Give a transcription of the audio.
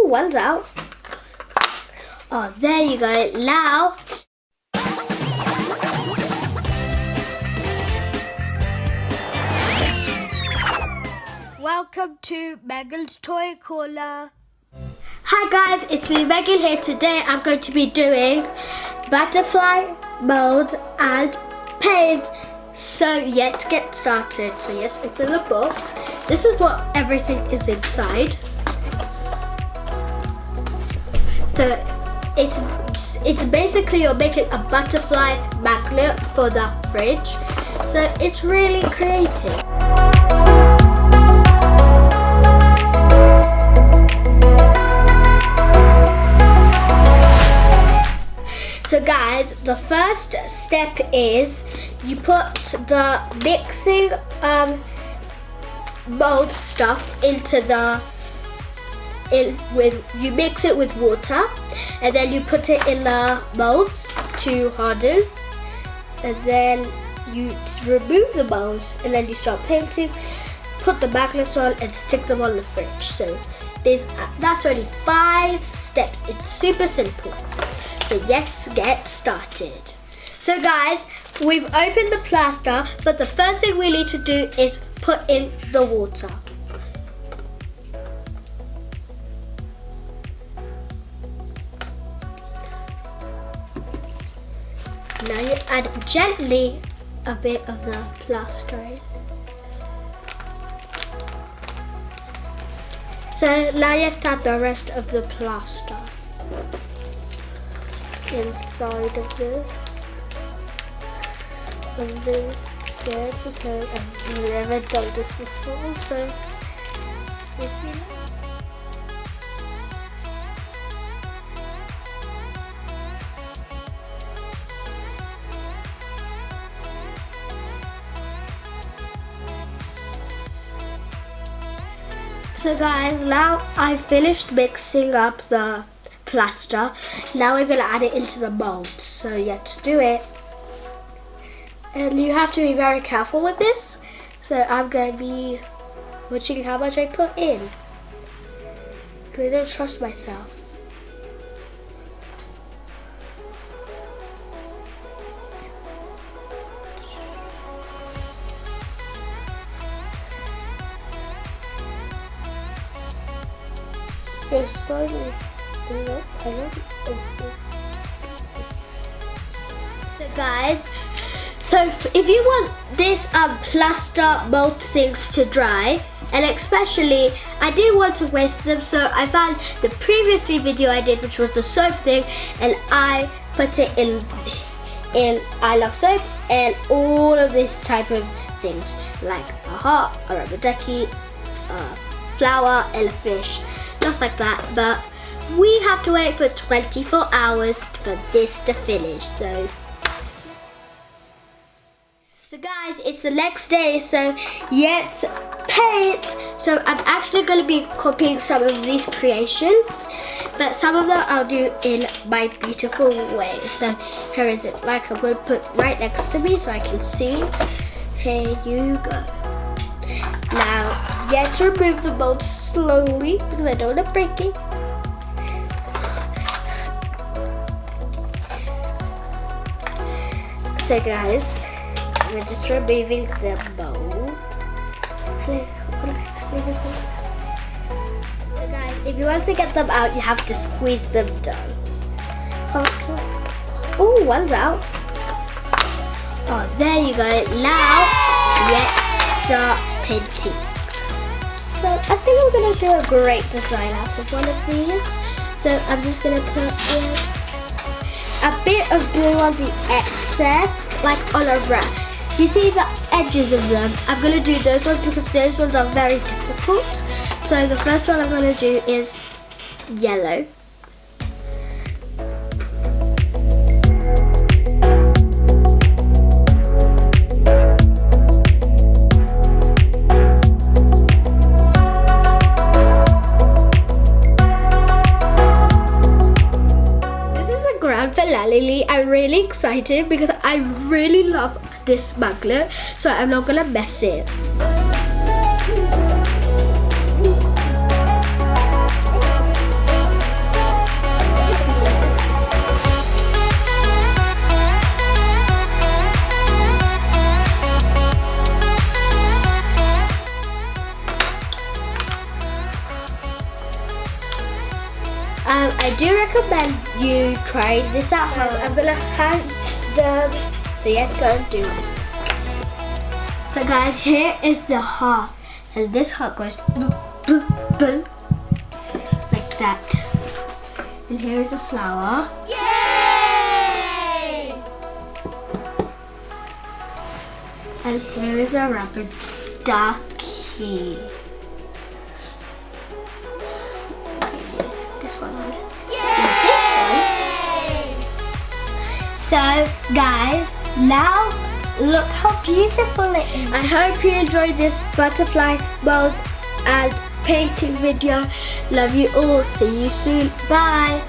one's out. Oh, there you go. Now, welcome to Megan's Toy Corner. Hi guys, it's me Megan here. Today I'm going to be doing butterfly, mould and paint. So let's get started. So yes, open the box. This is what everything is inside. So it's basically you're making a butterfly magnet for the fridge. So it's really creative. So guys, the first step is you put the mixing mold stuff into you mix it with water, and then you put it in the mold to harden, and then you remove the mold, and then you start painting, put the magnets on and stick them on the fridge. So that's only 5 steps. It's super simple. So let's get started. So guys, we've opened the plaster, but the first thing we need to do is put in the water. Now you add gently a bit of the plaster in. So now let's add the rest of the plaster inside of this. And this scared because I've never done this before, so So guys, now I've finished mixing up the plaster. Now we're going to add it into the mold. So let's do it. And you have to be very careful with this. So I'm going to be watching how much I put in, because I don't trust myself. Go slowly. So guys, if you want this plaster mold things to dry, and especially I didn't want to waste them, so I found the previous video I did, which was the soap thing, and I put it in I Love Soap and all of this type of things, like a heart, a rubber ducky, a flower, and a fish. Just like that, but we have to wait for 24 hours for this to finish. So guys, it's the next day, so let's paint. So I'm actually going to be copying some of these creations, but some of them I'll do in my beautiful way. So here is it, like I'm going to put right next to me so I can see. Here you go. Now, let's remove the mold slowly because I don't want to break it. So guys, we're just removing the mold. So guys, if you want to get them out, you have to squeeze them down. Oh, one's out. Oh, there you go. Now, let's start painting. So I think I'm going to do a great design out of one of these. So I'm just going to put in a bit of glue on the excess, like on a wrap. You see the edges of them? I'm going to do those ones because those ones are very difficult. So the first one I'm going to do is yellow. I'm really excited because I really love this magnet, so I'm not gonna mess it. I do recommend you try this at home. I'm gonna hang them, so let's go and do it. So guys, here is the heart, and this heart goes boom, boom, boom, like that. And here is a flower. Yay! And here is a rubber ducky. This one. Yay! So guys, now look how beautiful it is. I hope you enjoyed this butterfly mold and painting video. Love you all. See you soon. Bye.